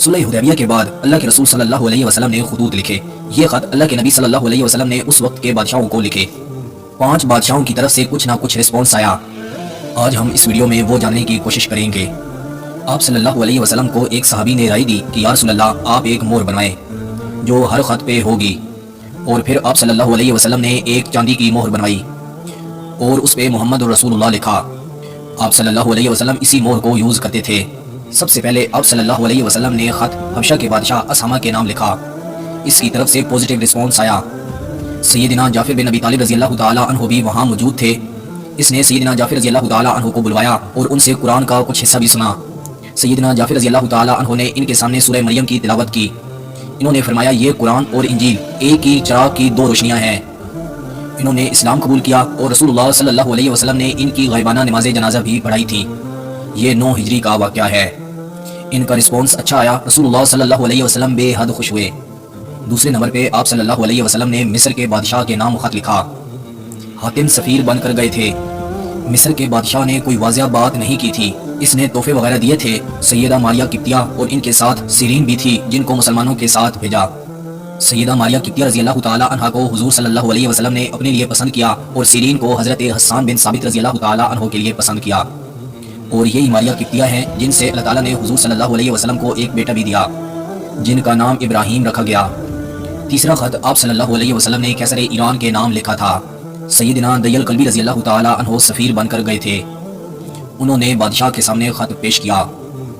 صلح حدیبیہ کے بعد اللہ کے رسول صلی اللہ علیہ وسلم نے خطوط لکھے۔ یہ خط اللہ کے نبی صلی اللہ علیہ وسلم نے اس وقت کے بادشاہوں کو لکھے۔ 5 بادشاہوں کی طرف سے کچھ نہ کچھ رسپانس آیا۔ آج ہم اس ویڈیو میں وہ جاننے کی کوشش کریں گے۔ آپ صلی اللہ علیہ وسلم کو ایک صحابی نے رائے دی کہ یا رسول اللہ آپ ایک مہر بنوائیں جو ہر خط پہ ہوگی، اور پھر آپ صلی اللہ علیہ وسلم نے ایک چاندی کی مہر بنوائی اور اس پہ محمد رسول اللہ لکھا۔ آپ صلی اللہ علیہ وسلم اسی مہر کو یوز کرتے تھے۔ سب سے پہلے آپ صلی اللہ علیہ وسلم نے خط حبشہ کے بادشاہ اسامہ کے نام لکھا۔ اس کی طرف سے پوزیٹیو رسپانس آیا۔ سیدنا جعفر بن ابی طالب رضی اللہ تعالی عنہ بھی وہاں موجود تھے۔ اس نے سیدنا جعفر رضی اللہ تعالی عنہ کو بلوایا اور ان سے قرآن کا کچھ حصہ بھی سنا۔ سیدنا جعفر رضی اللہ تعالی عنہ نے ان کے سامنے سورہ مریم کی تلاوت کی۔ انہوں نے فرمایا یہ قرآن اور انجیل ایک ہی چراغ کی 2 روشنیاں ہیں۔ انہوں نے اسلام قبول کیا اور رسول اللہ صلی اللہ علیہ وسلم نے ان کی غائبانہ نماز جنازہ بھی پڑھائی تھی۔ یہ 9 ہجری کا واقعہ ہے۔ ان کا رسپانس اچھا آیا۔ رسول اللہ صلی اللہ علیہ وسلم بے حد خوش ہوئے۔ دوسرے نمبر پہ آپ صلی اللہ علیہ وسلم نے مصر کے بادشاہ کے نام خط لکھا۔ حاتم سفیر بن کر گئے تھے۔ مصر کے بادشاہ نے کوئی واضح بات نہیں کی تھی۔ اس نے تحفے وغیرہ دیے تھے۔ سیدہ ماریہ قبطیہ اور ان کے ساتھ سیرین بھی تھی جن کو مسلمانوں کے ساتھ بھیجا۔ سیدہ ماریہ قبطیہ رضی اللہ تعالی عنہا کو حضور صلی اللہ علیہ وسلم نے اپنے لیے پسند کیا اور سیرین کو حضرت حسان بن ثابت رضی اللہ تعالی عنہ کے لیے پسند کیا، اور یہی ماریہ قبطیہ ہیں جن سے اللہ تعالیٰ نے حضور صلی اللہ علیہ وسلم کو ایک بیٹا بھی دیا جن کا نام ابراہیم رکھا گیا۔ تیسرا خط آپ صلی اللہ علیہ وسلم نے قیصر ایران کے نام لکھا تھا۔ سیدنا دیل قلبی رضی اللہ تعالی عنہ سفیر بن کر گئے تھے۔ انہوں نے بادشاہ کے سامنے خط پیش کیا،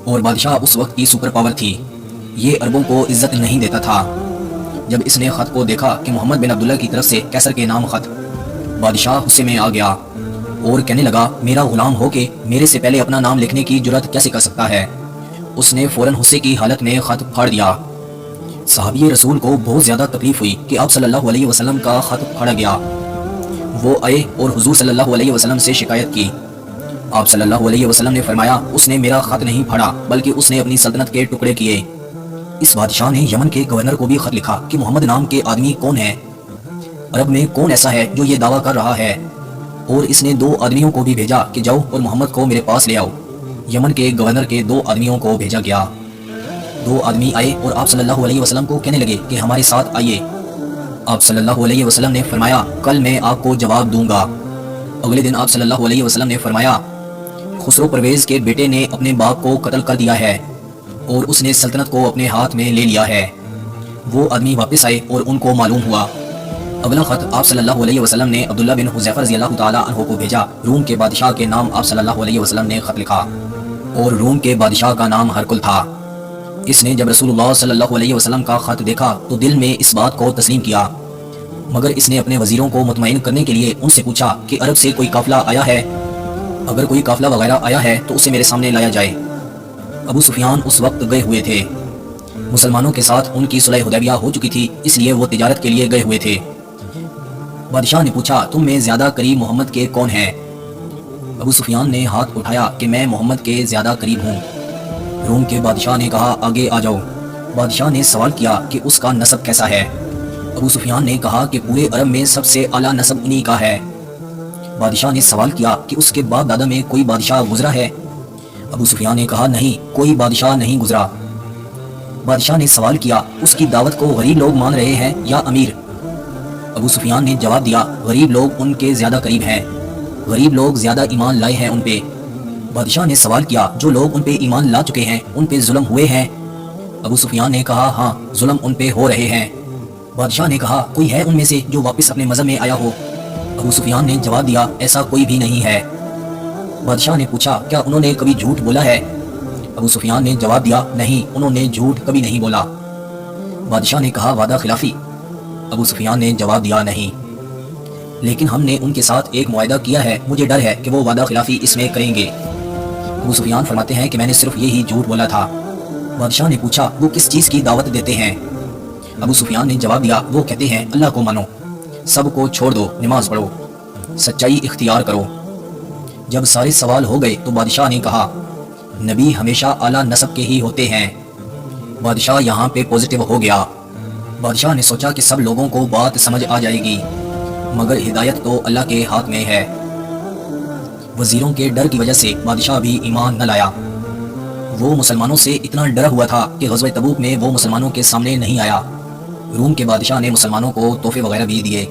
اور بادشاہ اس وقت کی سپر پاور تھی۔ یہ عربوں کو عزت نہیں دیتا تھا۔ جب اس نے خط کو دیکھا کہ محمد بن عبداللہ کی طرف سے قیصر کے نام خط، بادشاہ غصے میں آ گیا اور کہنے لگا میرا غلام ہو کے میرے سے پہلے اپنا نام لکھنے کی جرات کیسے کر سکتا ہے۔ اس نے فوراً غصے کی حالت میں خط پھاڑ دیا۔ صحابی رسول کو بہت زیادہ تکلیف ہوئی کہ آپ صلی اللہ علیہ وسلم کا خط پھاڑا گیا۔ وہ آئے اور حضور صلی اللہ علیہ وسلم سے شکایت کی۔ آپ صلی اللہ علیہ وسلم نے فرمایا اس نے میرا خط نہیں پھاڑا بلکہ اس نے اپنی سلطنت کے ٹکڑے کیے۔ اس بادشاہ نے یمن کے گورنر کو بھی خط لکھا کہ محمد نام کے آدمی کون ہے، عرب میں کون ایسا ہے جو یہ دعویٰ کر رہا ہے، اور اس نے 2 آدمیوں کو بھی بھیجا کہ جاؤ اور محمد کو میرے پاس لے آؤ۔ یمن کے گورنر کے 2 آدمیوں کو بھیجا گیا۔ 2 آدمی آئے اور آپ صلی اللہ علیہ وسلم کو کہنے لگے کہ ہمارے ساتھ آئیے۔ آپ صلی اللہ علیہ وسلم نے فرمایا کل میں آپ کو جواب دوں گا۔ اگلے دن آپ صلی اللہ علیہ وسلم نے فرمایا خسرو پرویز کے بیٹے نے اپنے باپ کو قتل کر دیا ہے اور اس نے سلطنت کو اپنے ہاتھ میں لے لیا ہے۔ وہ آدمی واپس آئے اور ان کو معلوم ہوا۔ اگلا خط آپ صلی اللہ علیہ وسلم نے عبداللہ بن حذیفہ رضی اللہ تعالی عنہ کو بھیجا۔ روم کے بادشاہ کے نام آپ صلی اللہ علیہ وسلم نے خط لکھا، اور روم کے بادشاہ کا نام ہرقل تھا۔ اس نے جب رسول اللہ صلی اللہ علیہ وسلم کا خط دیکھا تو دل میں اس بات کو تسلیم کیا، مگر اس نے اپنے وزیروں کو مطمئن کرنے کے لیے ان سے پوچھا کہ عرب سے کوئی قافلہ آیا ہے؟ اگر کوئی قافلہ وغیرہ آیا ہے تو اسے میرے سامنے لایا جائے۔ ابو سفیان اس وقت گئے ہوئے تھے۔ مسلمانوں کے ساتھ ان کی صلح حدیبیہ ہو چکی تھی، اس لیے وہ تجارت کے لیے گئے ہوئے تھے۔ بادشاہ نے پوچھا تم میں زیادہ قریب محمد کے کون ہیں؟ ابو سفیان نے ہاتھ اٹھایا کہ میں محمد کے زیادہ قریب ہوں۔ روم کے بادشاہ نے کہا آگے آ جاؤ۔ بادشاہ نے سوال کیا کہ اس کا نسب کیسا ہے؟ ابو سفیان نے کہا کہ پورے عرب میں سب سے اعلیٰ نسب انہی کا ہے۔ بادشاہ نے سوال کیا کہ اس کے باپ دادا میں کوئی بادشاہ گزرا ہے؟ ابو سفیان نے کہا نہیں، کوئی بادشاہ نہیں گزرا۔ بادشاہ نے سوال کیا اس کی دعوت کو غریب لوگ مان رہے ہیں یا امیر؟ ابو سفیان نے جواب دیا غریب لوگ ان کے زیادہ قریب ہیں، غریب لوگ زیادہ ایمان لائے ہیں ان پہ۔ بادشاہ نے سوال کیا جو لوگ ان پہ ایمان لا چکے ہیں ان پہ ظلم ہوئے ہیں؟ ابو سفیان نے کہا ہاں، ظلم ان پہ ہو رہے ہیں۔ بادشاہ نے کہا کوئی ہے ان میں سے جو واپس اپنے مذہب میں آیا ہو؟ ابو سفیان نے جواب دیا ایسا کوئی بھی نہیں ہے۔ بادشاہ نے پوچھا کیا انہوں نے کبھی جھوٹ بولا ہے؟ ابو سفیان نے جواب دیا نہیں، انہوں نے جھوٹ کبھی نہیں بولا۔ بادشاہ نے کہا وعدہ خلافی؟ ابو سفیان نے جواب دیا نہیں، لیکن ہم نے ان کے ساتھ ایک معاہدہ کیا ہے، مجھے ڈر ہے کہ وہ وعدہ خلافی اس میں کریں گے۔ ابو سفیان فرماتے ہیں کہ میں نے صرف یہی جھوٹ بولا تھا۔ بادشاہ نے پوچھا وہ کس چیز کی دعوت دیتے ہیں؟ ابو سفیان نے جواب دیا وہ کہتے ہیں اللہ کو مانو، سب کو چھوڑ دو، نماز پڑھو، سچائی اختیار کرو۔ جب سارے سوال ہو گئے تو بادشاہ نے کہا نبی ہمیشہ اعلیٰ نسب کے ہی ہوتے ہیں۔ بادشاہ یہاں پہ پوزیٹیو ہو گیا۔ بادشاہ نے سوچا کہ سب لوگوں کو بات سمجھ آ جائے گی، مگر ہدایت تو اللہ کے ہاتھ میں ہے۔ وزیروں کے ڈر کی وجہ سے بادشاہ بھی ایمان نہ لایا۔ وہ مسلمانوں سے اتنا ڈرا ہوا تھا کہ غزوہ تبوک میں وہ مسلمانوں کے سامنے نہیں آیا۔ روم کے بادشاہ نے مسلمانوں کو تحفے وغیرہ بھی دیے۔